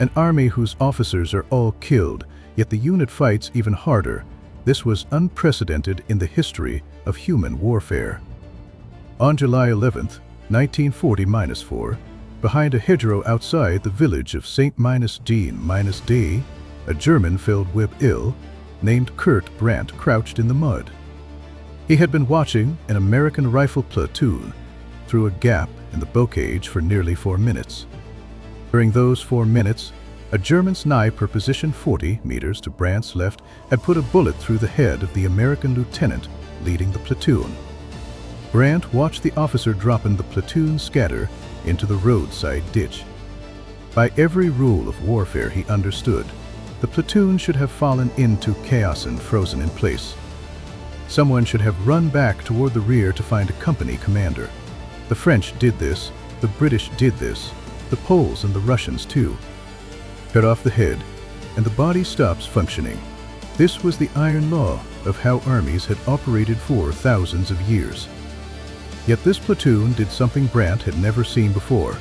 An army whose officers are all killed, yet the unit fights even harder. This was unprecedented in the history of human warfare. On July 11th, 1940-4, behind a hedgerow outside the village of Saint-Jean-Day, a German fell ill, named Kurt Brandt crouched in the mud. He had been watching an American rifle platoon through a gap in the bocage for nearly 4 minutes. During those 4 minutes, a German sniper positioned 40 meters to Brandt's left had put a bullet through the head of the American lieutenant leading the platoon. Brandt watched the officer dropping the platoon scatter into the roadside ditch. By every rule of warfare he understood, the platoon should have fallen into chaos and frozen in place. Someone should have run back toward the rear to find a company commander. The French did this, the British did this, the Poles and the Russians too. Cut off the head, and the body stops functioning. This was the iron law of how armies had operated for thousands of years. Yet this platoon did something Brandt had never seen before.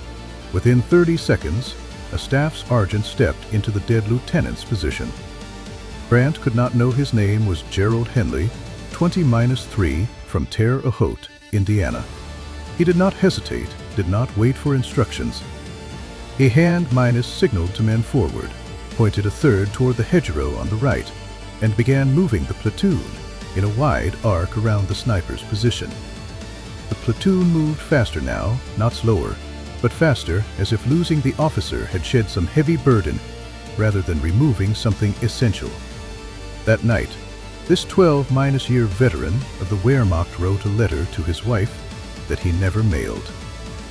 Within 30 seconds, a staff sergeant stepped into the dead lieutenant's position. Brandt could not know his name was Gerald Henley, 20-3 from Terre Haute, Indiana. He did not hesitate, did not wait for instructions. He hand-signaled to men forward, pointed a third toward the hedgerow on the right, and began moving the platoon in a wide arc around the sniper's position. The platoon moved faster now, not slower, but faster, as if losing the officer had shed some heavy burden rather than removing something essential. That night, this 12-year veteran of the Wehrmacht wrote a letter to his wife that he never mailed.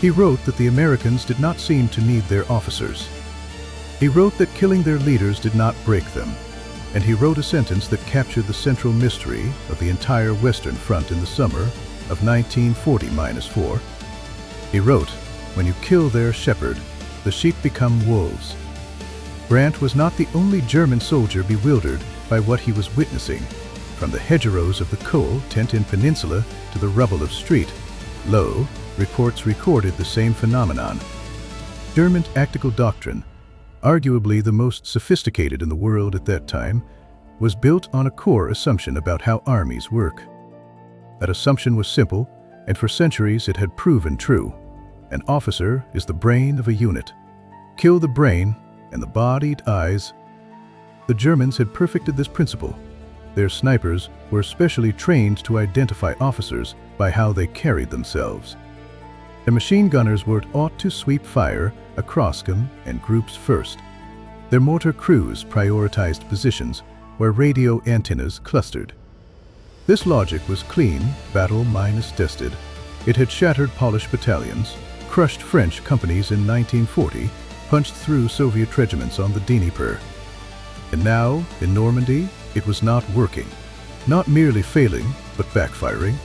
He wrote that the Americans did not seem to need their officers. He wrote that killing their leaders did not break them, and he wrote a sentence that captured the central mystery of the entire Western Front in the summer of 1940-4. He wrote, "When you kill their shepherd, the sheep become wolves." Brandt was not the only German soldier bewildered by what he was witnessing. From the hedgerows of the Coal Tentin Peninsula to the rubble of Street, Low, reports recorded the same phenomenon. German tactical doctrine, arguably the most sophisticated in the world at that time, was built on a core assumption about how armies work. That assumption was simple, and for centuries it had proven true. An officer is the brain of a unit. Kill the brain, and the body dies. The Germans had perfected this principle. Their snipers were specially trained to identify officers by how they carried themselves. The machine gunners were taught to sweep fire across them and groups first. Their mortar crews prioritized positions where radio antennas clustered. This logic was clean, battle-tested. It had shattered Polish battalions, crushed French companies in 1940, punched through Soviet regiments on the Dnieper. And now, in Normandy, it was not working. Not merely failing, but backfiring.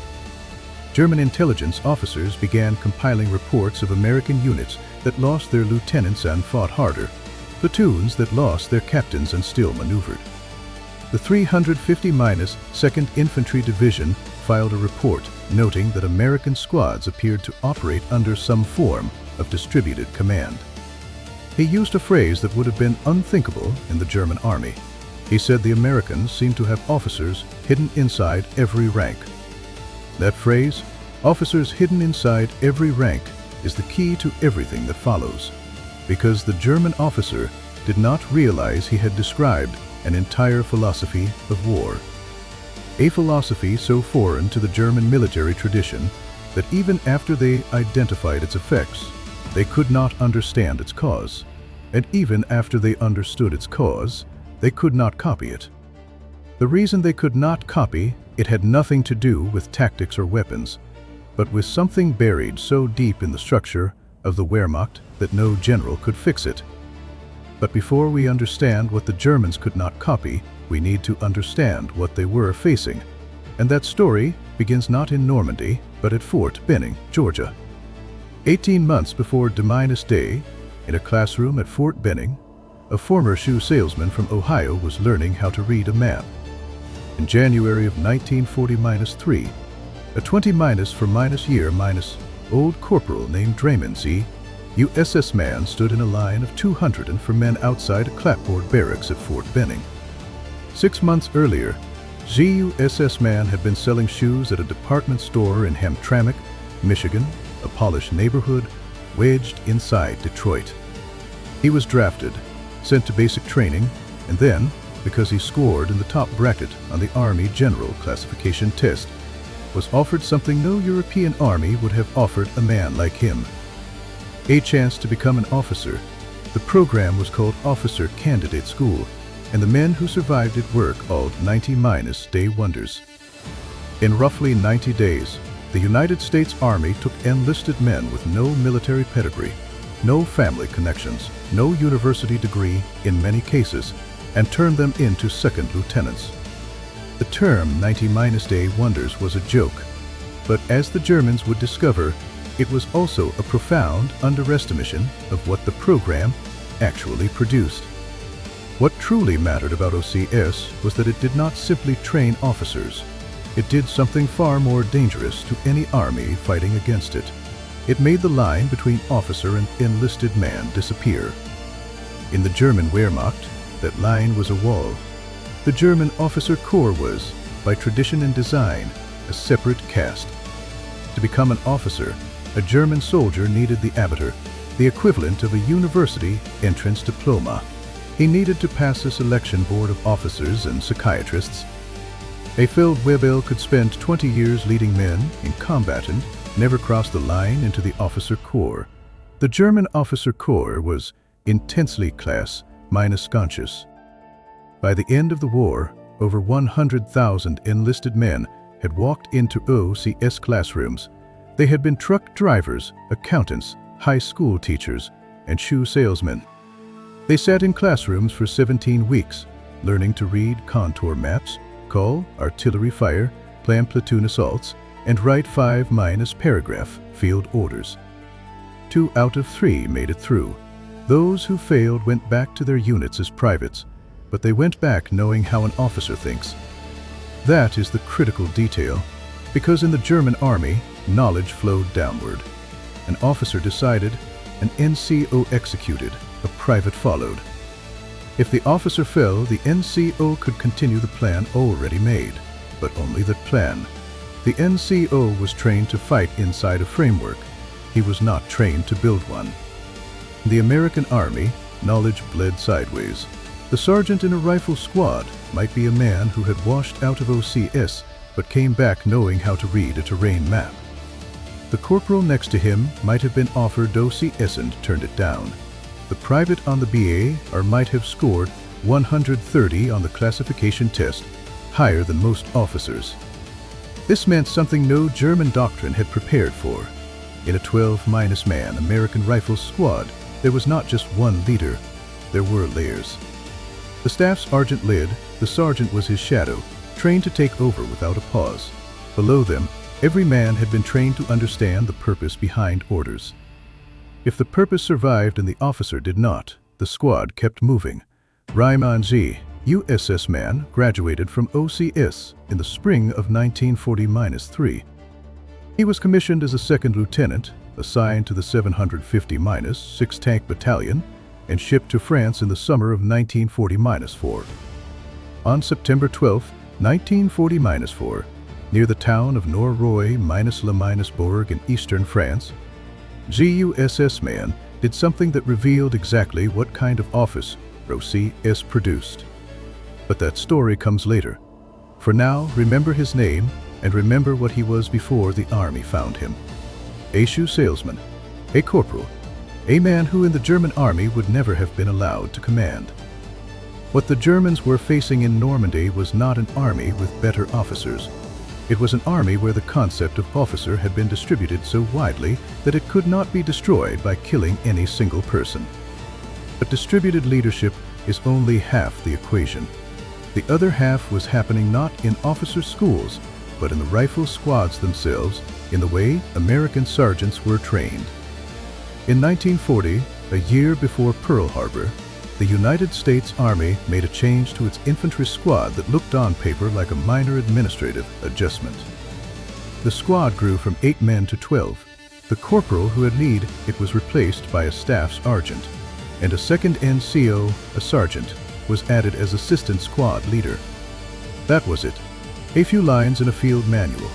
German intelligence officers began compiling reports of American units that lost their lieutenants and fought harder, platoons that lost their captains and still maneuvered. The 350-2nd Infantry Division filed a report noting that American squads appeared to operate under some form of distributed command. He used a phrase that would have been unthinkable in the German army. He said the Americans seemed to have officers hidden inside every rank. That phrase, officers hidden inside every rank, is the key to everything that follows, because the German officer did not realize he had described an entire philosophy of war. A philosophy so foreign to the German military tradition that even after they identified its effects, they could not understand its cause. And even after they understood its cause, they could not copy it. The reason they could not copy it had nothing to do with tactics or weapons, but with something buried so deep in the structure of the Wehrmacht that no general could fix it. But before we understand what the Germans could not copy, we need to understand what they were facing. And that story begins not in Normandy, but at Fort Benning, Georgia. 18 months before Day, in a classroom at Fort Benning, a former shoe salesman from Ohio was learning how to read a map. In January of 1940-3, a 20- for -year- old corporal named Draymond Z. USS Man stood in a line of 204 men outside a clapboard barracks at Fort Benning. 6 months earlier, USS Man had been selling shoes at a department store in Hamtramck, Michigan, a polished neighborhood wedged inside Detroit. He was drafted, sent to basic training, and then, because he scored in the top bracket on the Army General Classification Test, was offered something no European army would have offered a man like him: a chance to become an officer. The program was called Officer Candidate School, and the men who survived it were called 90-day wonders. In roughly 90 days, the United States Army took enlisted men with no military pedigree, no family connections, no university degree in many cases, and turned them into second lieutenants. The term 90-day wonders was a joke, but as the Germans would discover, it was also a profound underestimation of what the program actually produced. What truly mattered about OCS was that it did not simply train officers. It did something far more dangerous to any army fighting against it. It made the line between officer and enlisted man disappear. In the German Wehrmacht, that line was a wall. The German officer corps was, by tradition and design, a separate caste. To become an officer, a German soldier needed the Abitur, the equivalent of a university entrance diploma. He needed to pass a selection board of officers and psychiatrists. A Feldwebel could spend 20 years leading men in combat and never cross the line into the officer corps. The German officer corps was intensely class-conscious. By the end of the war, over 100,000 enlisted men had walked into OCS classrooms. They had been truck drivers, accountants, high school teachers, and shoe salesmen. They sat in classrooms for 17 weeks, learning to read contour maps, call artillery fire, plan platoon assaults, and write 5-paragraph field orders. 2 out of 3 made it through. Those who failed went back to their units as privates, but they went back knowing how an officer thinks. That is the critical detail, because in the German army, knowledge flowed downward. An officer decided, an NCO executed, a private followed. If the officer fell, the NCO could continue the plan already made, but only that plan. The NCO was trained to fight inside a framework. He was not trained to build one. In the American Army, knowledge bled sideways. The sergeant in a rifle squad might be a man who had washed out of OCS but came back knowing how to read a terrain map. The corporal next to him might have been offered OCS and turned it down. The private on the BA or might have scored 130 on the classification test, higher than most officers. This meant something no German doctrine had prepared for. In a 12-man American rifle squad, there was not just one leader, there were layers. The staff sergeant led, the sergeant was his shadow, trained to take over without a pause. Below them, every man had been trained to understand the purpose behind orders. If the purpose survived and the officer did not, the squad kept moving. Raymond G. USS Man graduated from OCS in the spring of 1940-3. He was commissioned as a second lieutenant, assigned to the 750-6 Tank Battalion, and shipped to France in the summer of 1940-4. On September 12, 1940-4, near the town of Norroy-le-Bourg in eastern France, USS Man did something that revealed exactly what kind of office OCS produced. But that story comes later. For now, remember his name and remember what he was before the army found him. A shoe salesman, a corporal, a man who in the German army would never have been allowed to command. What the Germans were facing in Normandy was not an army with better officers. It was an army where the concept of officer had been distributed so widely that it could not be destroyed by killing any single person. But distributed leadership is only half the equation. The other half was happening not in officer schools, but in the rifle squads themselves, in the way American sergeants were trained. In 1940, a year before Pearl Harbor, the United States Army made a change to its infantry squad that looked on paper like a minor administrative adjustment. The squad grew from 8 men to 12, The corporal who had lead it was replaced by a staff sergeant, and a second NCO, a sergeant, was added as assistant squad leader. That was it. A few lines in a field manual.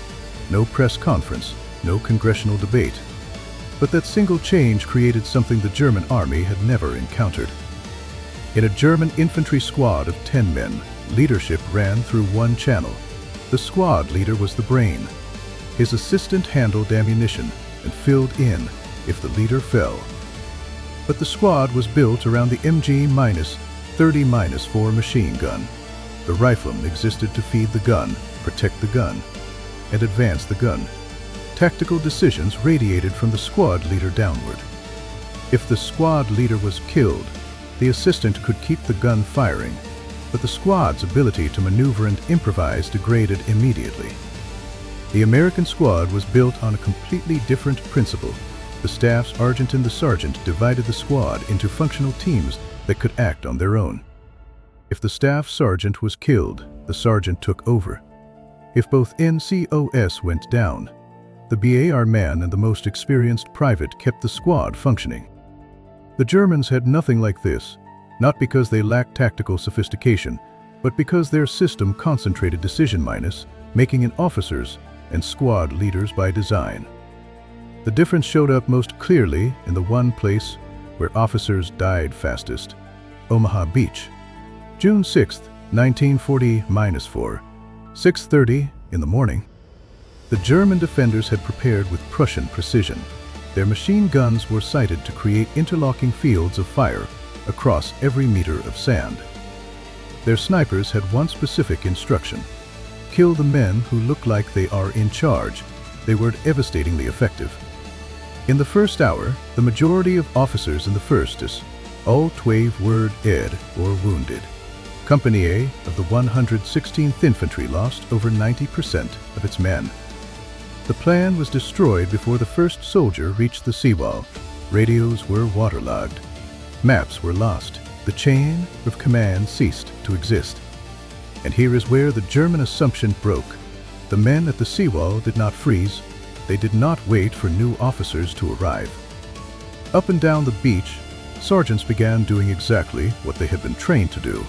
No press conference, no congressional debate. But that single change created something the German army had never encountered. In a German infantry squad of 10 men, leadership ran through one channel. The squad leader was the brain. His assistant handled ammunition and filled in if the leader fell. But the squad was built around the MG-30-4 machine gun. The rifleman existed to feed the gun, protect the gun, and advance the gun. Tactical decisions radiated from the squad leader downward. If the squad leader was killed, the assistant could keep the gun firing, but the squad's ability to maneuver and improvise degraded immediately. The American squad was built on a completely different principle. The staff sergeant and the sergeant divided the squad into functional teams that could act on their own. If the staff sergeant was killed, the sergeant took over. If both NCOs went down, the BAR man and the most experienced private kept the squad functioning. The Germans had nothing like this, not because they lacked tactical sophistication, but because their system concentrated decision-making in officers and squad leaders by design. The difference showed up most clearly in the one place where officers died fastest: Omaha Beach. June 6, 1940-4, 6:30 in the morning. The German defenders had prepared with Prussian precision. Their machine guns were sighted to create interlocking fields of fire across every meter of sand. Their snipers had one specific instruction: kill the men who look like they are in charge. They were devastatingly effective. In the first hour, the majority of officers in the 1st all 12 were dead or wounded. Company A of the 116th Infantry lost over 90% of its men. The plan was destroyed before the first soldier reached the seawall. Radios were waterlogged. Maps were lost. The chain of command ceased to exist. And here is where the German assumption broke. The men at the seawall did not freeze. They did not wait for new officers to arrive. Up and down the beach, sergeants began doing exactly what they had been trained to do.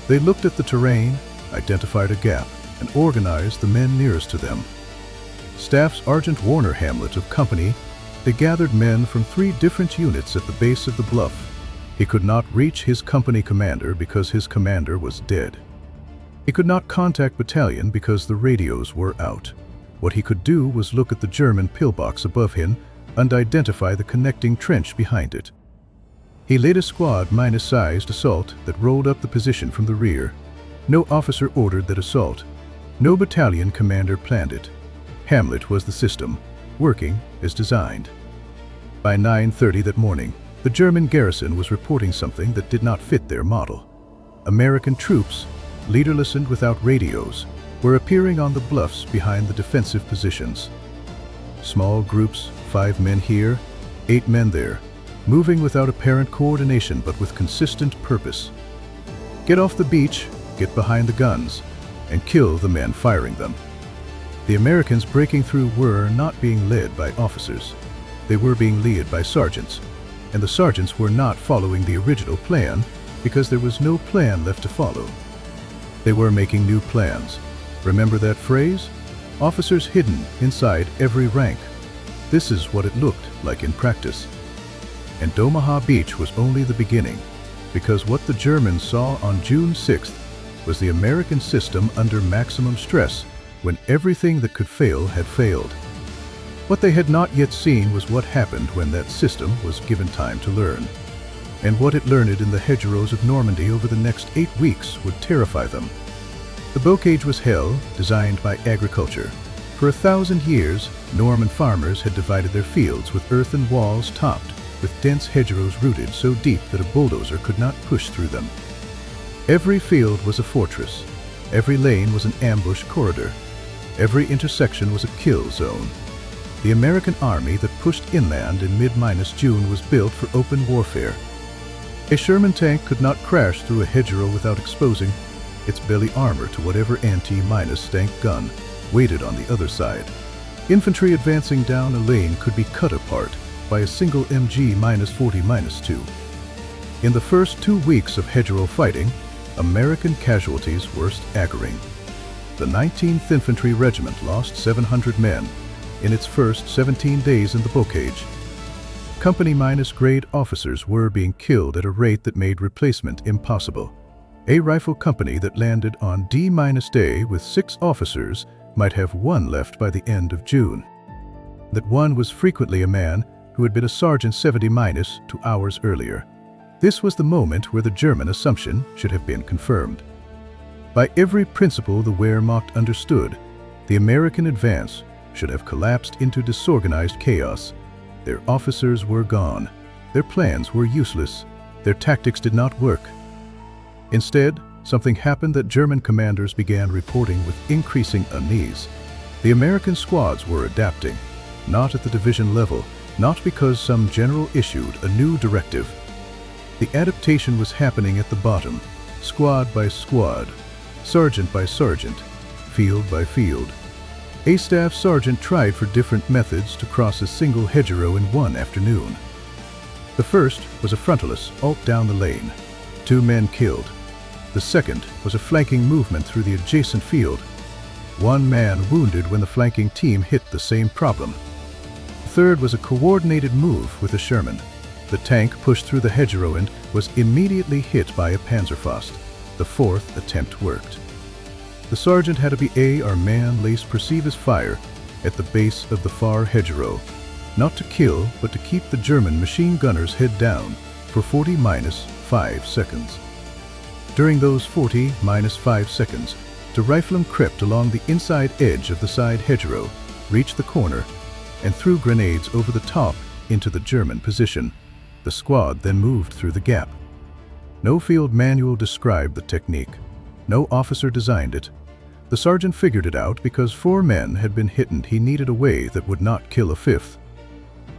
They looked at the terrain, identified a gap, and organized the men nearest to them. Staff Sergeant Warner Hamlet of Company, they gathered men from 3 different units at the base of the bluff. He could not reach his company commander because his commander was dead. He could not contact battalion because the radios were out. What he could do was look at the German pillbox above him and identify the connecting trench behind it. He led a squad-sized assault that rolled up the position from the rear. No officer ordered that assault. No battalion commander planned it. Hamlet was the system, working as designed. By 9:30 that morning, the German garrison was reporting something that did not fit their model. American troops, leaderless and without radios, were appearing on the bluffs behind the defensive positions. Small groups, 5 men here, 8 men there, moving without apparent coordination but with consistent purpose. Get off the beach, get behind the guns, and kill the men firing them. The Americans breaking through were not being led by officers. They were being led by sergeants, and the sergeants were not following the original plan because there was no plan left to follow. They were making new plans. Remember that phrase? Officers hidden inside every rank. This is what it looked like in practice. And Omaha Beach was only the beginning, because what the Germans saw on June 6th was the American system under maximum stress when everything that could fail had failed. What they had not yet seen was what happened when that system was given time to learn. And what it learned in the hedgerows of Normandy over the next 8 weeks would terrify them. The bocage was hell, designed by agriculture. For 1,000 years, Norman farmers had divided their fields with earthen walls topped with dense hedgerows rooted so deep that a bulldozer could not push through them. Every field was a fortress. Every lane was an ambush corridor. Every intersection was a kill zone. The American army that pushed inland in mid-June was built for open warfare. A Sherman tank could not crash through a hedgerow without exposing its belly armor to whatever anti-tank gun waited on the other side. Infantry advancing down a lane could be cut apart by a single MG-40-2. In the first 2 weeks of hedgerow fighting, American casualties were staggering. The 19th Infantry Regiment lost 700 men in its first 17 days in the bocage. Company-grade officers were being killed at a rate that made replacement impossible. A rifle company that landed on D-day with 6 officers might have 1 left by the end of June. That 1 was frequently a man who had been a sergeant 70-2 hours earlier. This was the moment where the German assumption should have been confirmed. By every principle the Wehrmacht understood, the American advance should have collapsed into disorganized chaos. Their officers were gone. Their plans were useless. Their tactics did not work. Instead, something happened that German commanders began reporting with increasing unease. The American squads were adapting, not at the division level, not because some general issued a new directive. The adaptation was happening at the bottom, squad by squad, sergeant by sergeant, field by field. A staff sergeant tried for different methods to cross a single hedgerow in one afternoon. The first was a frontalist alt down the lane, 2 men killed. The second was a flanking movement through the adjacent field. 1 man wounded when the flanking team hit the same problem. The third was a coordinated move with a Sherman. The tank pushed through the hedgerow and was immediately hit by a Panzerfaust. The 4th attempt worked. The sergeant had to be a man-laced perceives fire at the base of the far hedgerow, not to kill but to keep the German machine gunners head down for 40-5 seconds. During those 40-5 seconds, the rifleman crept along the inside edge of the side hedgerow, reached the corner, and threw grenades over the top into the German position. The squad then moved through the gap. No field manual described the technique. No officer designed it. The sergeant figured it out because 4 men had been hit and he needed a way that would not kill a 5th.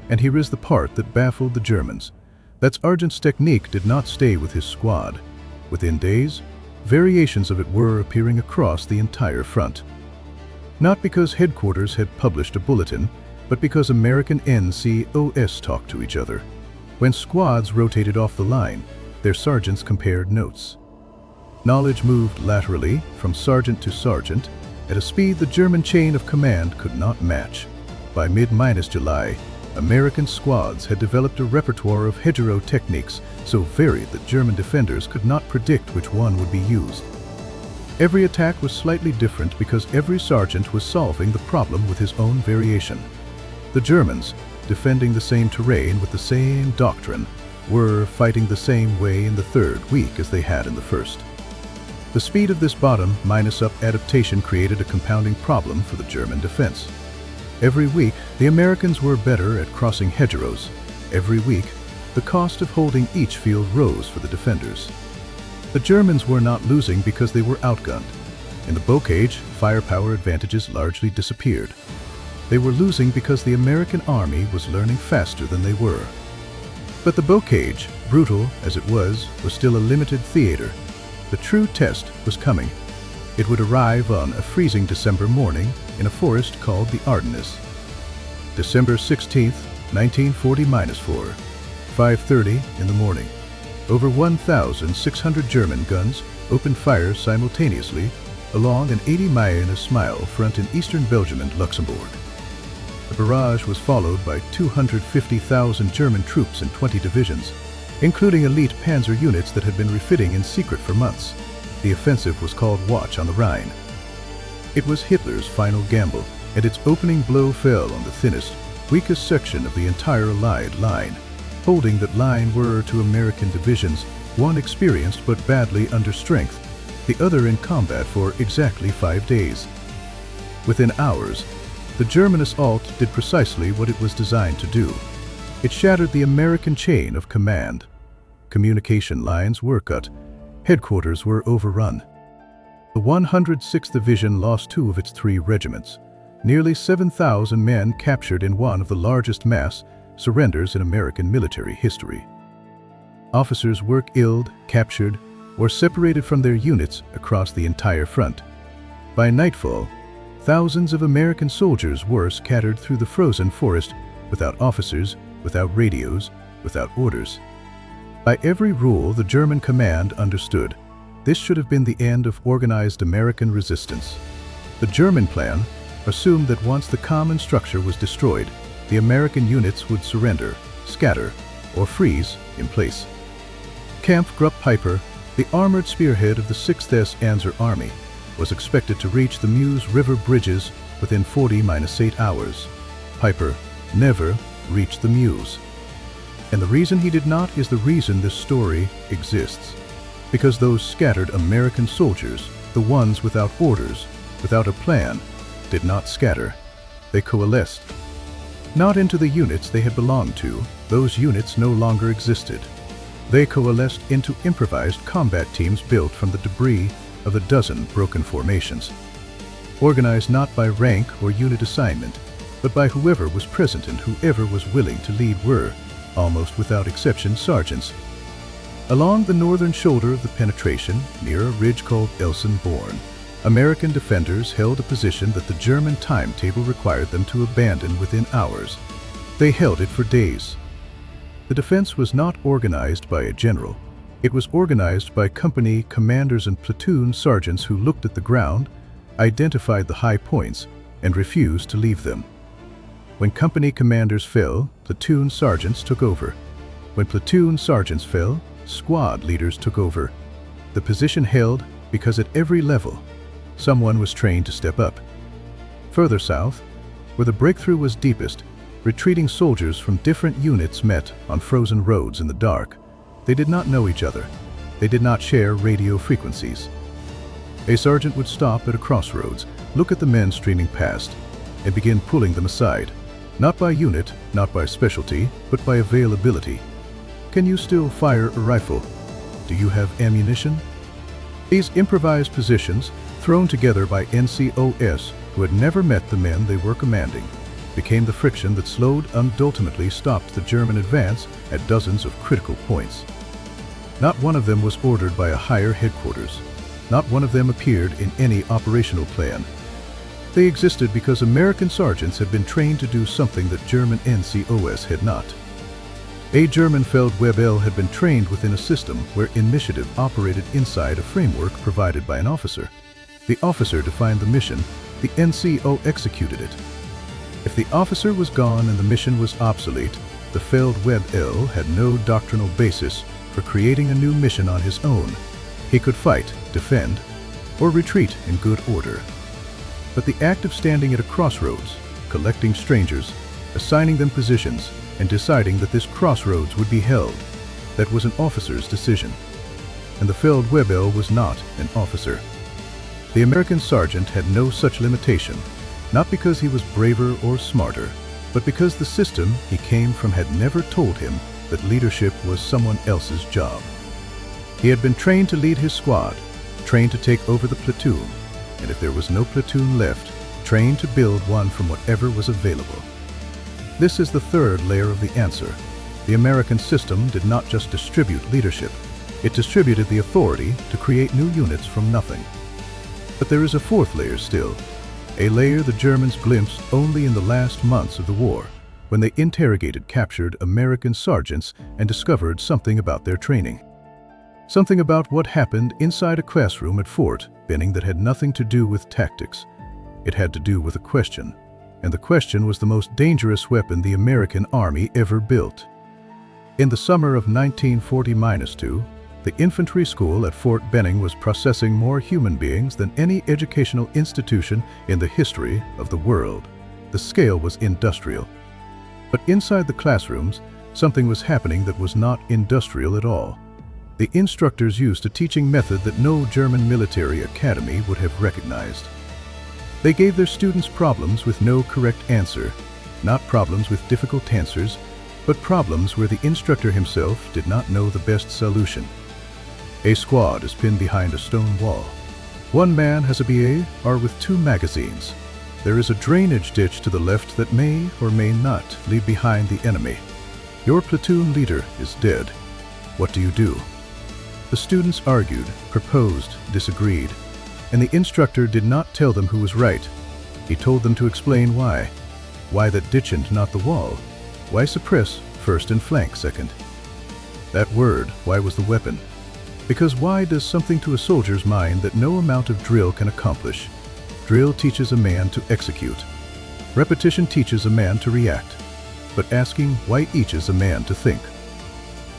And here is the part that baffled the Germans. That sergeant's technique did not stay with his squad. Within days, variations of it were appearing across the entire front. Not because headquarters had published a bulletin, but because American NCOs talked to each other. When squads rotated off the line, their sergeants compared notes. Knowledge moved laterally from sergeant to sergeant at a speed the German chain of command could not match. By mid-July, American squads had developed a repertoire of hedgerow techniques so varied that German defenders could not predict which one would be used. Every attack was slightly different because every sergeant was solving the problem with his own variation. The Germans, defending the same terrain with the same doctrine, were fighting the same way in the 3rd week as they had in the 1st. The speed of this bottom-up adaptation created a compounding problem for the German defense. Every week, the Americans were better at crossing hedgerows. Every week, the cost of holding each field rose for the defenders. The Germans were not losing because they were outgunned. In the bocage, firepower advantages largely disappeared. They were losing because the American army was learning faster than they were. But the bocage, brutal as it was still a limited theater. The true test was coming. It would arrive on a freezing December morning in a forest called the Ardennes. December 16th, 1940-4, 5:30 in the morning. Over 1,600 German guns opened fire simultaneously along an 80-mile front in eastern Belgium and Luxembourg. The barrage was followed by 250,000 German troops in 20 divisions, including elite panzer units that had been refitting in secret for months. The offensive was called Watch on the Rhine. It was Hitler's final gamble, and its opening blow fell on the thinnest, weakest section of the entire Allied line. Holding that line were 2 American divisions, one experienced but badly under strength, the other in combat for exactly 5 days. Within hours, the German assault did precisely what it was designed to do. It shattered the American chain of command. Communication lines were cut. Headquarters were overrun. The 106th Division lost 2 of its 3 regiments. Nearly 7,000 men captured in one of the largest mass surrenders in American military history. Officers were killed, captured, or separated from their units across the entire front. By nightfall, Thousands of American soldiers were scattered through the frozen forest without officers, without radios, without orders. By every rule the German command understood, this should have been the end of organized American resistance. The German plan assumed that once the common structure was destroyed, the American units would surrender, scatter, or freeze in place. Kampfgruppe Piper, the armored spearhead of the 6th S Panzer Army, was expected to reach the Meuse River bridges within 40-8 hours. Piper never reached the Meuse. And the reason he did not is the reason this story exists. Because those scattered American soldiers, the ones without orders, without a plan, did not scatter. They coalesced. Not into the units they had belonged to, those units no longer existed. They coalesced into improvised combat teams built from the debris of a dozen broken formations. Organized not by rank or unit assignment, but by whoever was present and whoever was willing to lead were, almost without exception, sergeants. Along the northern shoulder of the penetration, near a ridge called Elsenborn, American defenders held a position that the German timetable required them to abandon within hours. They held it for days. The defense was not organized by a general. It was organized by company commanders and platoon sergeants who looked at the ground, identified the high points, and refused to leave them. When company commanders fell, platoon sergeants took over. When platoon sergeants fell, squad leaders took over. The position held because at every level, someone was trained to step up. Further south, where the breakthrough was deepest, retreating soldiers from different units met on frozen roads in the dark. They did not know each other. They did not share radio frequencies. A sergeant would stop at a crossroads, look at the men streaming past, and begin pulling them aside. Not by unit, not by specialty, but by availability. Can you still fire a rifle? Do you have ammunition? These improvised positions, thrown together by NCOs who had never met the men they were commanding, became the friction that slowed and ultimately stopped the German advance at dozens of critical points. Not one of them was ordered by a higher headquarters. Not one of them appeared in any operational plan. They existed because American sergeants had been trained to do something that German NCOs had not. A German Feldwebel had been trained within a system where initiative operated inside a framework provided by an officer. The officer defined the mission, the NCO executed it. If the officer was gone and the mission was obsolete, the Feldwebel had no doctrinal basis for creating a new mission on his own. He could fight, defend, or retreat in good order. But the act of standing at a crossroads, collecting strangers, assigning them positions, and deciding that this crossroads would be held, that was an officer's decision. And the Feldwebel was not an officer. The American sergeant had no such limitation, not because he was braver or smarter, but because the system he came from had never told him that leadership was someone else's job. He had been trained to lead his squad, trained to take over the platoon, and if there was no platoon left, trained to build one from whatever was available. This is the third layer of the answer. The American system did not just distribute leadership, it distributed the authority to create new units from nothing. But there is a fourth layer still, a layer the Germans glimpsed only in the last months of the war, when they interrogated captured American sergeants and discovered something about their training. Something about what happened inside a classroom at Fort Benning that had nothing to do with tactics. It had to do with a question, and the question was the most dangerous weapon the American Army ever built. In the summer of 1940-2, the infantry school at Fort Benning was processing more human beings than any educational institution in the history of the world. The scale was industrial. But inside the classrooms, something was happening that was not industrial at all. The instructors used a teaching method that no German military academy would have recognized. They gave their students problems with no correct answer, not problems with difficult answers, but problems where the instructor himself did not know the best solution. A squad is pinned behind a stone wall. One man has a BA or with 2 magazines. There is a drainage ditch to the left that may or may not lead behind the enemy. Your platoon leader is dead. What do you do? The students argued, proposed, disagreed, and the instructor did not tell them who was right. He told them to explain why. Why that ditch and not the wall? Why suppress first and flank second? That word, why, was the weapon. Because why does something to a soldier's mind that no amount of drill can accomplish. Drill teaches a man to execute. Repetition teaches a man to react. But asking why teaches a man to think.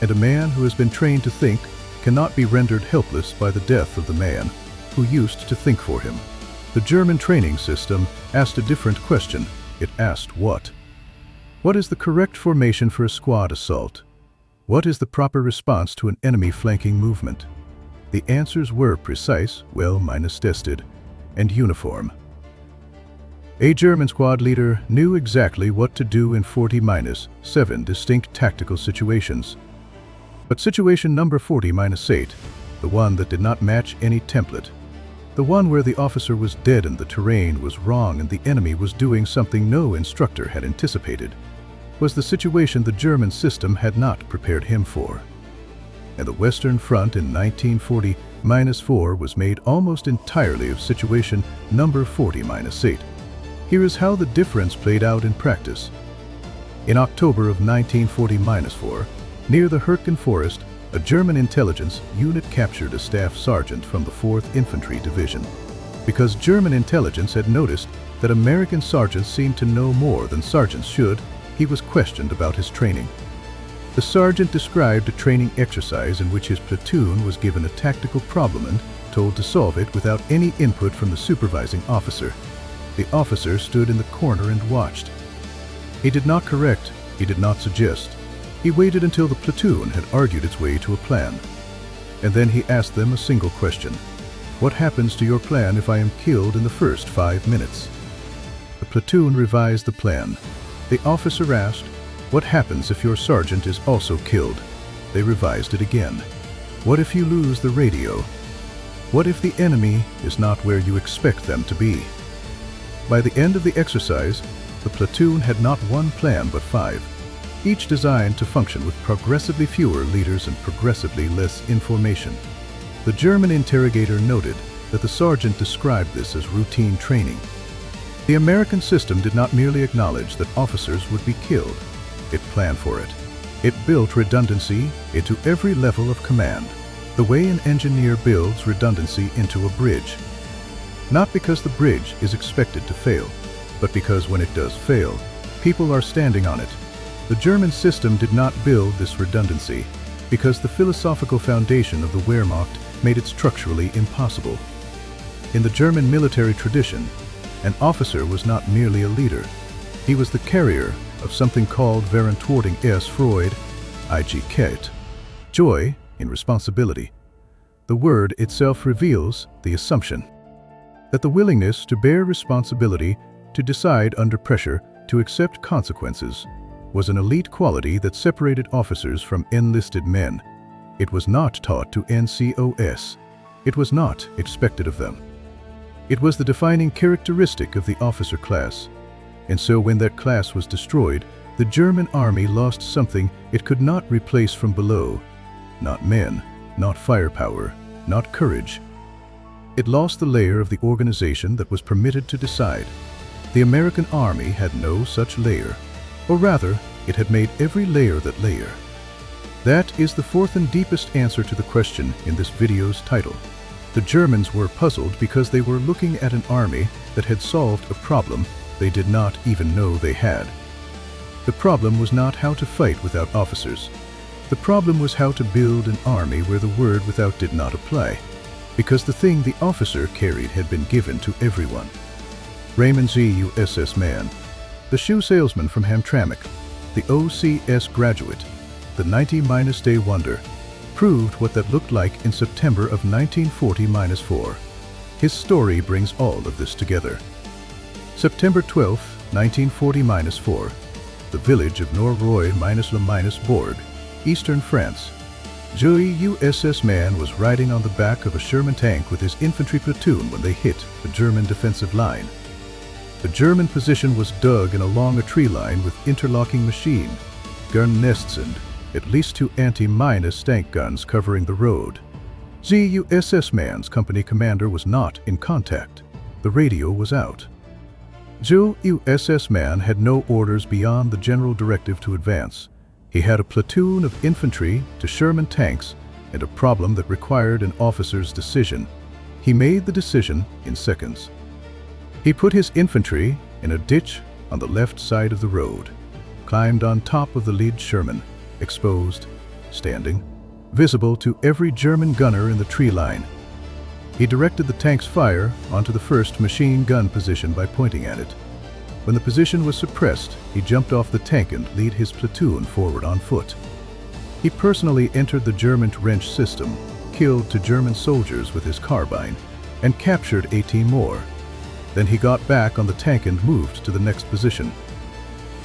And a man who has been trained to think cannot be rendered helpless by the death of the man who used to think for him. The German training system asked a different question. It asked what? What is the correct formation for a squad assault? What is the proper response to an enemy flanking movement? The answers were precise, well-tested, and uniform. A German squad leader knew exactly what to do in 40-7 distinct tactical situations. But situation number 40-8, the one that did not match any template, the one where the officer was dead and the terrain was wrong and the enemy was doing something no instructor had anticipated, was the situation the German system had not prepared him for. And the Western Front in 1940-4 was made almost entirely of situation number 40-8. Here is how the difference played out in practice. In October of 1940-4, near the Hürtgen Forest, a German intelligence unit captured a staff sergeant from the 4th Infantry Division. Because German intelligence had noticed that American sergeants seemed to know more than sergeants should, he was questioned about his training. The sergeant described a training exercise in which his platoon was given a tactical problem and told to solve it without any input from the supervising officer. The officer stood in the corner and watched. He did not correct, he did not suggest. He waited until the platoon had argued its way to a plan. And then he asked them a single question. What happens to your plan if I am killed in the first 5 minutes? The platoon revised the plan. The officer asked, what happens if your sergeant is also killed? They revised it again. What if you lose the radio? What if the enemy is not where you expect them to be? By the end of the exercise, the platoon had not one plan but 5, each designed to function with progressively fewer leaders and progressively less information. The German interrogator noted that the sergeant described this as routine training. The American system did not merely acknowledge that officers would be killed. It planned for it. It built redundancy into every level of command, the way an engineer builds redundancy into a bridge. Not because the bridge is expected to fail, but because when it does fail, people are standing on it. The German system did not build this redundancy because the philosophical foundation of the Wehrmacht made it structurally impossible. In the German military tradition, an officer was not merely a leader. He was the carrier of something called Verantwortung ist Freude, Eigkeit, joy in responsibility. The word itself reveals the assumption that the willingness to bear responsibility, to decide under pressure, to accept consequences, was an elite quality that separated officers from enlisted men. It was not taught to NCOS. It was not expected of them. It was the defining characteristic of the officer class. And so when that class was destroyed, the German army lost something it could not replace from below. Not men, not firepower, not courage. It lost the layer of the organization that was permitted to decide. The American army had no such layer. Or rather, it had made every layer that layer. That is the fourth and deepest answer to the question in this video's title. The Germans were puzzled because they were looking at an army that had solved a problem they did not even know they had. The problem was not how to fight without officers. The problem was how to build an army where the word without did not apply, because the thing the officer carried had been given to everyone. Raymond Z.U.S.S. Mann, the shoe salesman from Hamtramck, the OCS graduate, the 90-day wonder, proved what that looked like in September of 1940-4. His story brings all of this together. September 12, 1940-4, the village of Norroy-le-Bourg, eastern France. Z.U.S.S. Mann was riding on the back of a Sherman tank with his infantry platoon when they hit the German defensive line. The German position was dug in along a tree line with interlocking machine gun nests and at least 2 anti-mine tank guns covering the road. Z.U.S.S. Mann's company commander was not in contact. The radio was out. Jules USS Man had no orders beyond the general directive to advance. He had a platoon of infantry to Sherman tanks and a problem that required an officer's decision. He made the decision in seconds. He put his infantry in a ditch on the left side of the road, climbed on top of the lead Sherman, exposed, standing, visible to every German gunner in the tree line. He directed the tank's fire onto the first machine gun position by pointing at it. When the position was suppressed, he jumped off the tank and led his platoon forward on foot. He personally entered the German trench system, killed 2 German soldiers with his carbine, and captured 18 more. Then he got back on the tank and moved to the next position.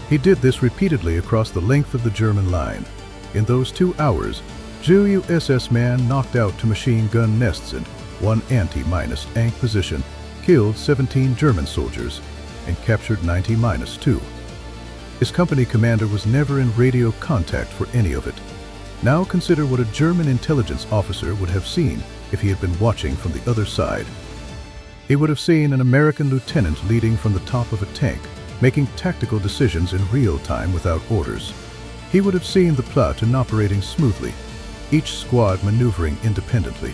He did this repeatedly across the length of the German line. In those 2 hours, Jules USS Man knocked out 2 machine gun nests and 1 anti-tank position, killed 17 German soldiers, and captured 90-2. His company commander was never in radio contact for any of it. Now consider what a German intelligence officer would have seen if he had been watching from the other side. He would have seen an American lieutenant leading from the top of a tank, making tactical decisions in real time without orders. He would have seen the platoon operating smoothly, each squad maneuvering independently.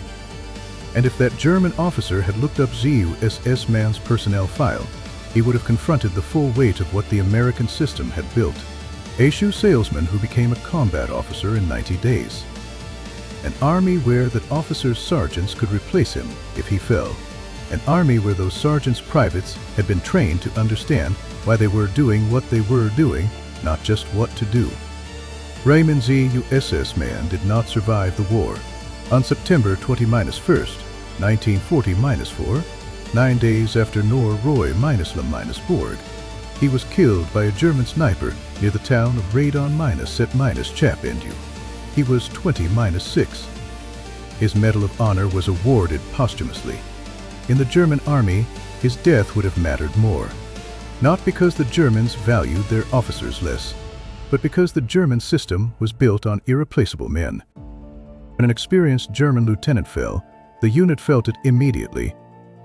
And if that German officer had looked up USS Man's personnel file, he would have confronted the full weight of what the American system had built. A shoe salesman who became a combat officer in 90 days. An army where that officer's sergeants could replace him if he fell. An army where those sergeants' privates had been trained to understand why they were doing what they were doing, not just what to do. Raymond Z. USS Man did not survive the war. On September 20-1st, 1940-4, 9 days after Norroy-Lam-Borg, he was killed by a German sniper near the town of Radon-Set-Chap-Endu. He was 20-6. His Medal of Honor was awarded posthumously. In the German army, his death would have mattered more. Not because the Germans valued their officers less, but because the German system was built on irreplaceable men. When an experienced German lieutenant fell, the unit felt it immediately.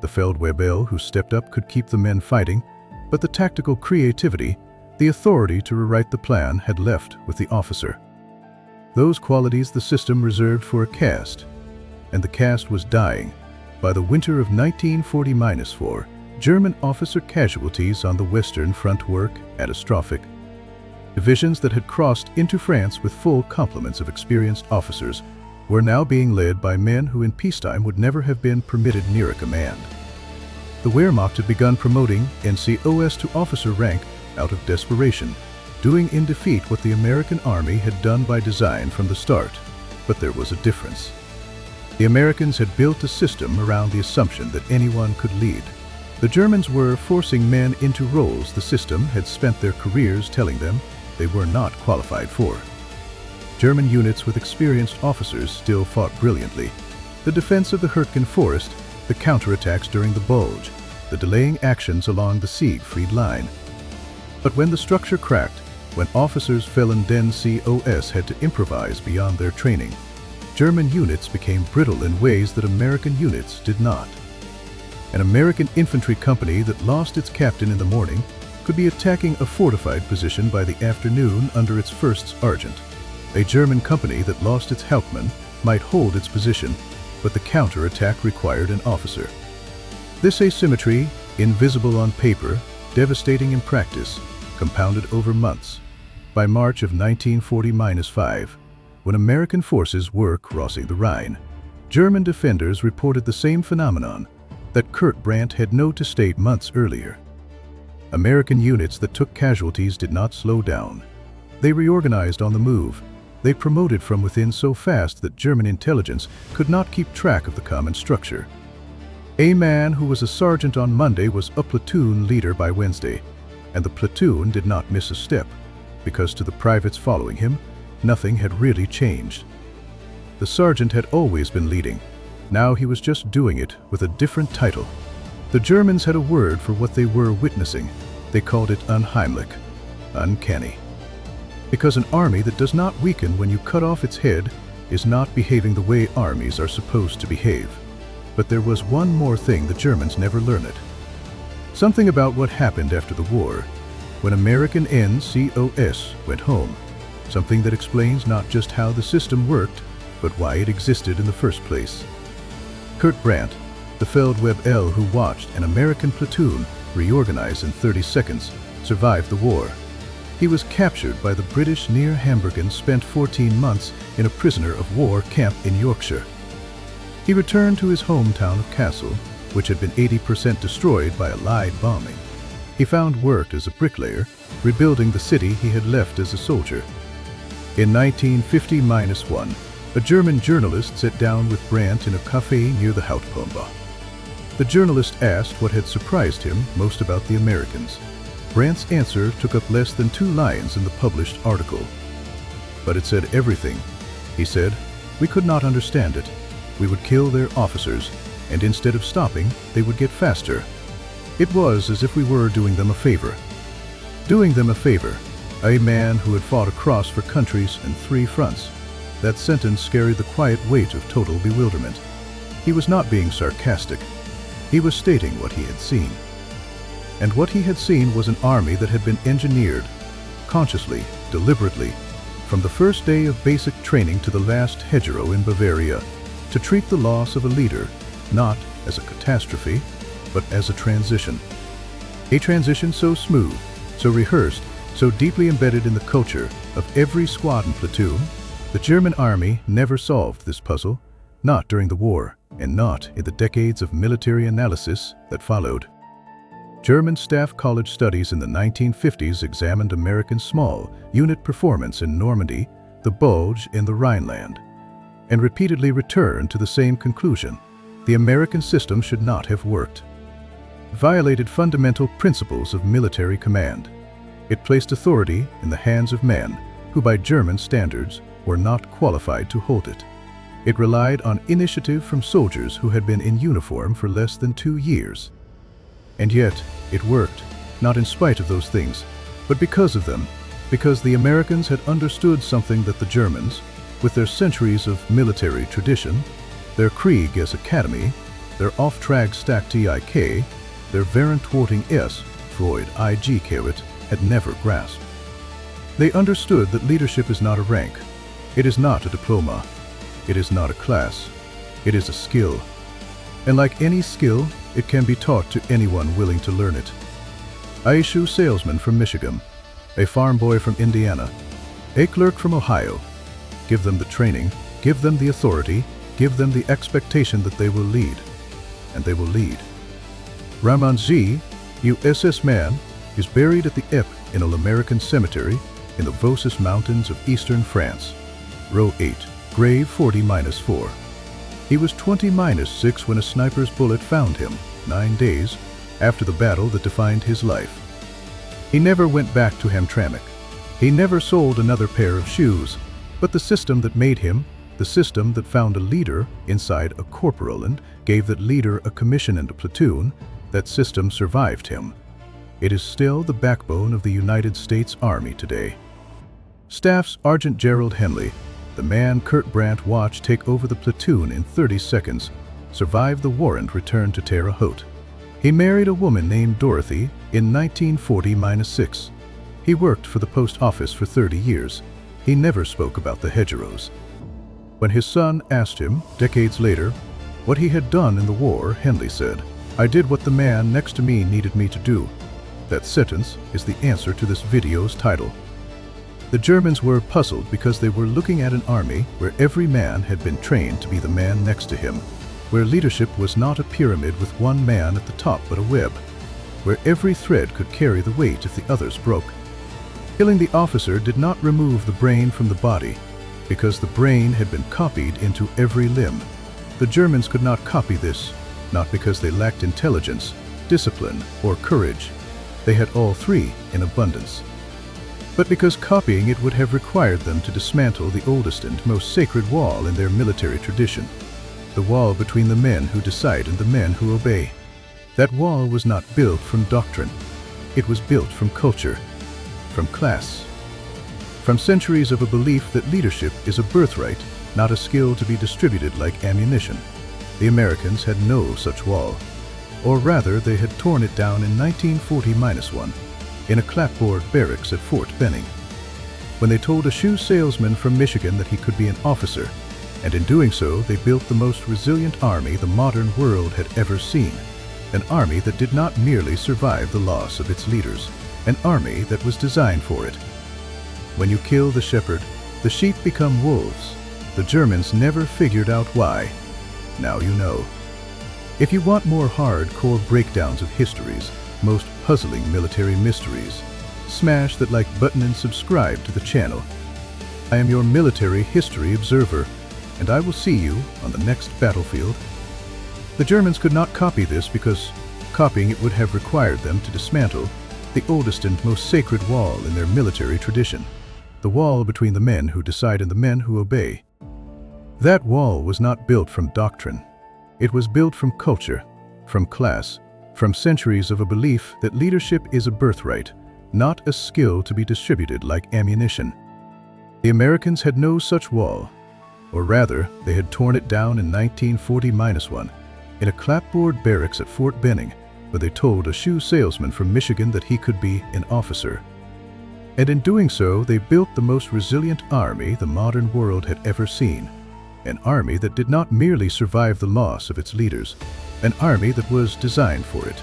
The Feldwebel who stepped up could keep the men fighting, but the tactical creativity, the authority to rewrite the plan had left with the officer. Those qualities the system reserved for a caste, and the caste was dying. By the winter of 1940-4, German officer casualties on the Western Front were catastrophic. Divisions that had crossed into France with full complements of experienced officers were now being led by men who in peacetime would never have been permitted near a command. The Wehrmacht had begun promoting NCOs to officer rank out of desperation, doing in defeat what the American Army had done by design from the start. But there was a difference. The Americans had built a system around the assumption that anyone could lead. The Germans were forcing men into roles the system had spent their careers telling them they were not qualified for. German units with experienced officers still fought brilliantly. The defense of the Hürtgen Forest, the counterattacks during the Bulge, the delaying actions along the Siegfried Line. But when the structure cracked, when officers fell and NCOs had to improvise beyond their training, German units became brittle in ways that American units did not. An American infantry company that lost its captain in the morning could be attacking a fortified position by the afternoon under its first sergeant. A German company that lost its Hauptmann might hold its position, but the counterattack required an officer. This asymmetry, invisible on paper, devastating in practice, compounded over months. By March of 1940-5, when American forces were crossing the Rhine, German defenders reported the same phenomenon that Kurt Brandt had noticed months earlier. American units that took casualties did not slow down. They reorganized on the move. They promoted from within so fast that German intelligence could not keep track of the common structure. A man who was a sergeant on Monday was a platoon leader by Wednesday, and the platoon did not miss a step, because to the privates following him, nothing had really changed. The sergeant had always been leading. Now he was just doing it with a different title. The Germans had a word for what they were witnessing. They called it unheimlich, uncanny. Because an army that does not weaken when you cut off its head is not behaving the way armies are supposed to behave. But there was one more thing the Germans never learned. Something about what happened after the war, when American NCOS went home. Something that explains not just how the system worked, but why it existed in the first place. Kurt Brandt, the Feldweb L who watched an American platoon reorganize in 30 seconds, survived the war. He was captured by the British near Hamburg and spent 14 months in a prisoner of war camp in Yorkshire. He returned to his hometown of Kassel, which had been 80% destroyed by Allied bombing. He found work as a bricklayer, rebuilding the city he had left as a soldier. In 1950-1, a German journalist sat down with Brandt in a cafe near the Hauptbahnhof. The journalist asked what had surprised him most about the Americans. Brandt's answer took up less than 2 lines in the published article. But it said everything. He said, "We could not understand it. We would kill their officers, and instead of stopping, they would get faster. It was as if we were doing them a favor." Doing them a favor. A man who had fought across for countries and 3 fronts. That sentence carried the quiet weight of total bewilderment. He was not being sarcastic. He was stating what he had seen. And what he had seen was an army that had been engineered, consciously, deliberately, from the first day of basic training to the last hedgerow in Bavaria, to treat the loss of a leader not as a catastrophe, but as a transition. A transition so smooth, so rehearsed, so deeply embedded in the culture of every squad and platoon. The German army never solved this puzzle, not during the war, and not in the decades of military analysis that followed. German Staff College studies in the 1950s examined American small unit performance in Normandy, the Bulge in the Rhineland, and repeatedly returned to the same conclusion: the American system should not have worked. It violated fundamental principles of military command. It placed authority in the hands of men who, by German standards, were not qualified to hold it. It relied on initiative from soldiers who had been in uniform for less than 2 years. And yet, it worked, not in spite of those things, but because of them, because the Americans had understood something that the Germans, with their centuries of military tradition, their Krieg as Academy, their off-track stack TIK, their Verantwortung S, Freud IG Carrot, had never grasped. They understood that leadership is not a rank, it is not a diploma, it is not a class, it is a skill. And like any skill, it can be taught to anyone willing to learn it. A shoe salesman from Michigan, a farm boy from Indiana, a clerk from Ohio. Give them the training, give them the authority, give them the expectation that they will lead, and they will lead. Ramon Z, USS Man, is buried at the Ypres in an American cemetery in the Vosges Mountains of eastern France. Row 8, grave 40-4. He was 20-6 when a sniper's bullet found him, 9 days after the battle that defined his life. He never went back to Hamtramck. He never sold another pair of shoes, but the system that made him, the system that found a leader inside a corporal and gave that leader a commission and a platoon, that system survived him. It is still the backbone of the United States Army today. Staff Sergeant Gerald Henley, the man Kurt Brandt watched take over the platoon in 30 seconds, survived the war and returned to Terre Haute. He married a woman named Dorothy in 1940-6. He worked for the post office for 30 years. He never spoke about the hedgerows. When his son asked him, decades later, what he had done in the war, Henley said, "I did what the man next to me needed me to do." That sentence is the answer to this video's title. The Germans were puzzled because they were looking at an army where every man had been trained to be the man next to him, where leadership was not a pyramid with one man at the top but a web, where every thread could carry the weight if the others broke. Killing the officer did not remove the brain from the body, because the brain had been copied into every limb. The Germans could not copy this, not because they lacked intelligence, discipline, or courage. They had all 3 in abundance. But because copying it would have required them to dismantle the oldest and most sacred wall in their military tradition, the wall between the men who decide and the men who obey. That wall was not built from doctrine. It was built from culture, from class, from centuries of a belief that leadership is a birthright, not a skill to be distributed like ammunition. The Americans had no such wall. Or rather, they had torn it down in 1940-1 in a clapboard barracks at Fort Benning, when they told a shoe salesman from Michigan that he could be an officer, and in doing so, they built the most resilient army the modern world had ever seen. An army that did not merely survive the loss of its leaders, an army that was designed for it. When you kill the shepherd, the sheep become wolves. The Germans never figured out why. Now you know. If you want more hardcore breakdowns of history's most puzzling military mysteries, smash that like button and subscribe to the channel. I am your military history observer, and I will see you on the next battlefield. The Germans could not copy this because copying it would have required them to dismantle the oldest and most sacred wall in their military tradition, the wall between the men who decide and the men who obey. That wall was not built from doctrine. It was built from culture, from class, from centuries of a belief that leadership is a birthright, not a skill to be distributed like ammunition. The Americans had no such wall, or rather, they had torn it down in 1940-1 in a clapboard barracks at Fort Benning, where they told a shoe salesman from Michigan that he could be an officer. And in doing so, they built the most resilient army the modern world had ever seen. An army that did not merely survive the loss of its leaders, an army that was designed for it.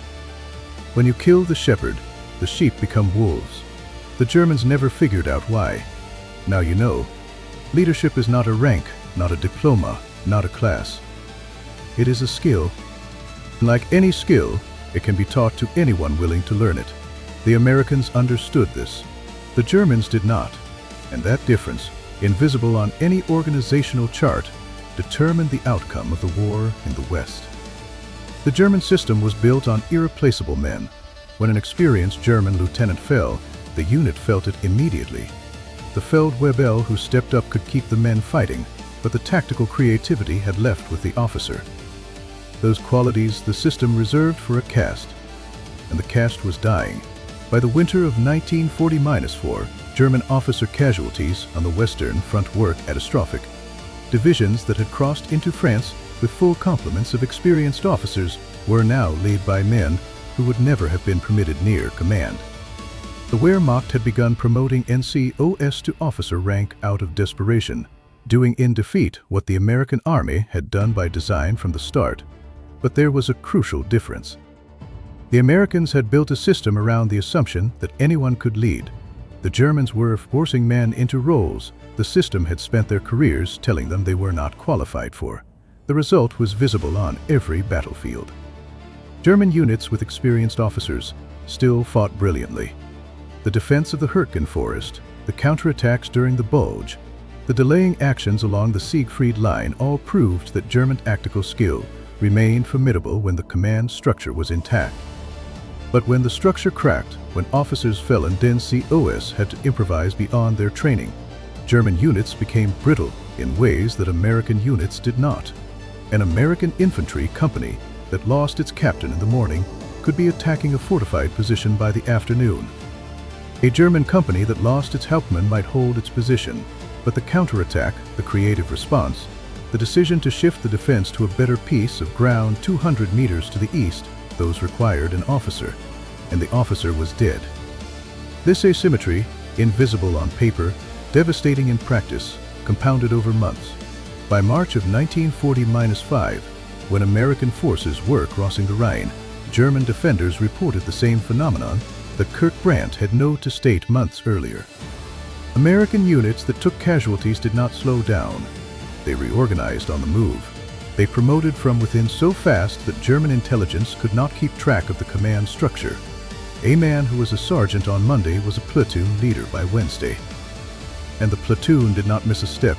When you kill the shepherd, the sheep become wolves. The Germans never figured out why. Now you know. Leadership is not a rank, not a diploma, not a class. It is a skill. Like any skill, it can be taught to anyone willing to learn it. The Americans understood this. The Germans did not, and that difference, invisible on any organizational chart, determined the outcome of the war in the West. The German system was built on irreplaceable men. When an experienced German lieutenant fell, the unit felt it immediately. The Feldwebel who stepped up could keep the men fighting, but the tactical creativity had left with the officer. Those qualities the system reserved for a caste, and the caste was dying. By the winter of 1940-4, German officer casualties on the Western Front were catastrophic. Divisions that had crossed into France with full complements of experienced officers were now led by men who would never have been permitted near command. The Wehrmacht had begun promoting NCOs to officer rank out of desperation, doing in defeat what the American Army had done by design from the start. But there was a crucial difference. The Americans had built a system around the assumption that anyone could lead. The Germans were forcing men into roles the system had spent their careers telling them they were not qualified for. The result was visible on every battlefield. German units with experienced officers still fought brilliantly. The defense of the Hürtgen Forest, the counterattacks during the Bulge, the delaying actions along the Siegfried Line all proved that German tactical skill remained formidable when the command structure was intact. But when the structure cracked, when officers fell and NCOs had to improvise beyond their training, German units became brittle in ways that American units did not. An American infantry company that lost its captain in the morning could be attacking a fortified position by the afternoon. A German company that lost its hauptmann might hold its position, but the counterattack, the creative response, the decision to shift the defense to a better piece of ground 200 meters to the east, those required an officer, and the officer was dead. This asymmetry, invisible on paper, devastating in practice, compounded over months. By March of 1940-5, when American forces were crossing the Rhine, German defenders reported the same phenomenon that Kurt Brandt had noted to state months earlier. American units that took casualties did not slow down. They reorganized on the move. They promoted from within so fast that German intelligence could not keep track of the command structure. A man who was a sergeant on Monday was a platoon leader by Wednesday. And the platoon did not miss a step,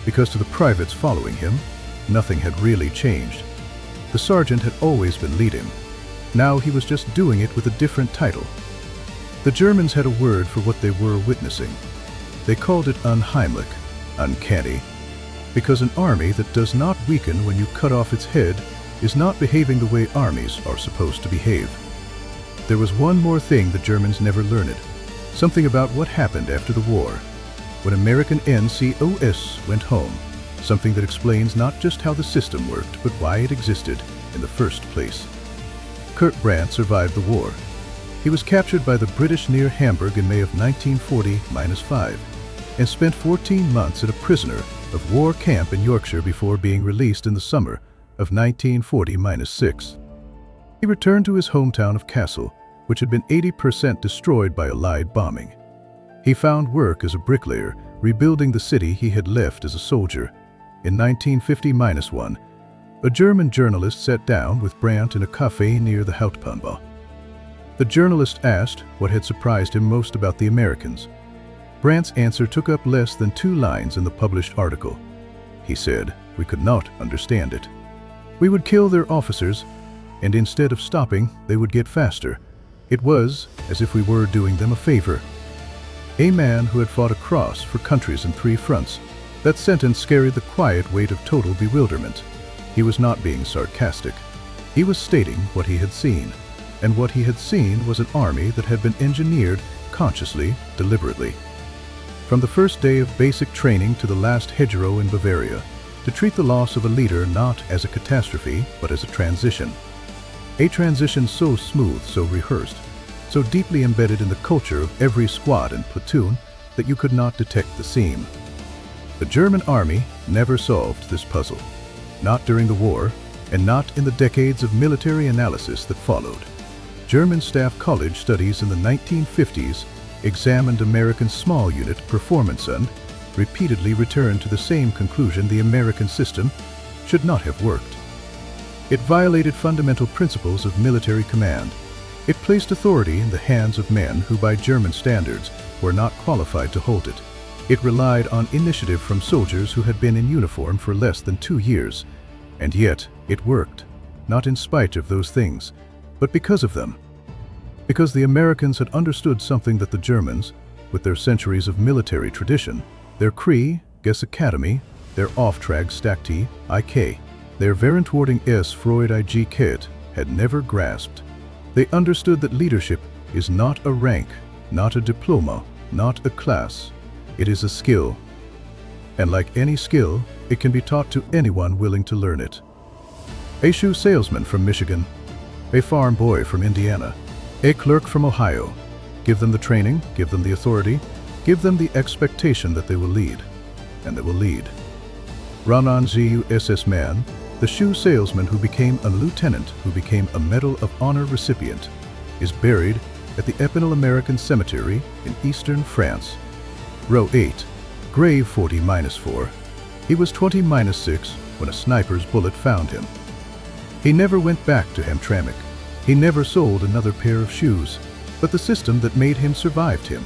because to the privates following him, nothing had really changed. The sergeant had always been leading. Now he was just doing it with a different title. The Germans had a word for what they were witnessing. They called it unheimlich, uncanny, because an army that does not weaken when you cut off its head is not behaving the way armies are supposed to behave. There was one more thing the Germans never learned, something about what happened after the war, when American NCOs went home, something that explains not just how the system worked, but why it existed in the first place. Kurt Brandt survived the war. He was captured by the British near Hamburg in May of 1940-5 and spent 14 months at a prisoner of war camp in Yorkshire before being released in the summer of 1940-6. He returned to his hometown of Kassel, which had been 80% destroyed by Allied bombing. He found work as a bricklayer, rebuilding the city he had left as a soldier. In 1950-1, a German journalist sat down with Brandt in a cafe near the Hauptbahnhof. The journalist asked what had surprised him most about the Americans. Brandt's answer took up less than 2 lines in the published article. He said, "We could not understand it. We would kill their officers, and instead of stopping, they would get faster. It was as if we were doing them a favor." A man who had fought across for countries in 3 fronts. That sentence carried the quiet weight of total bewilderment. He was not being sarcastic. He was stating what he had seen, and what he had seen was an army that had been engineered consciously, deliberately. From the first day of basic training to the last hedgerow in Bavaria, to treat the loss of a leader not as a catastrophe, but as a transition. A transition so smooth, so rehearsed, so deeply embedded in the culture of every squad and platoon that you could not detect the seam. The German army never solved this puzzle, not during the war, and not in the decades of military analysis that followed. German Staff College studies in the 1950s examined American small unit performance and repeatedly returned to the same conclusion: the American system should not have worked. It violated fundamental principles of military command. It placed authority in the hands of men who, by German standards, were not qualified to hold it. It relied on initiative from soldiers who had been in uniform for less than 2 years. And yet, it worked, not in spite of those things, but because of them. Because the Americans had understood something that the Germans, with their centuries of military tradition, their Krieg, Academy, their Auftrag Stakti, IK, their Verantwortung s Freudigkeit, had never grasped. They understood that leadership is not a rank, not a diploma, not a class. It is a skill. And like any skill, it can be taught to anyone willing to learn it. A shoe salesman from Michigan, a farm boy from Indiana, a clerk from Ohio. Give them the training, give them the authority, give them the expectation that they will lead, and they will lead. Ronan Zuss Man, the shoe salesman who became a lieutenant, who became a Medal of Honor recipient, is buried at the Epinal American Cemetery in eastern France. Row 8, grave 40-4. He was 20-6 when a sniper's bullet found him. He never went back to Hamtramck. He never sold another pair of shoes, but the system that made him survived him.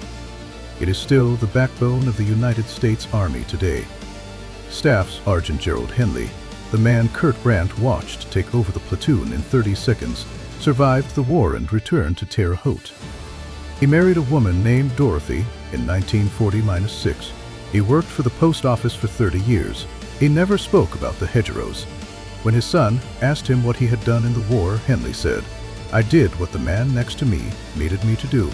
It is still the backbone of the United States Army today. Staff Sergeant Gerald Henley, the man Kurt Brandt watched take over the platoon in 30 seconds, survived the war and returned to Terre Haute. He married a woman named Dorothy in 1940-6. He worked for the post office for 30 years. He never spoke about the hedgerows. When his son asked him what he had done in the war, Henley said, "I did what the man next to me needed me to do."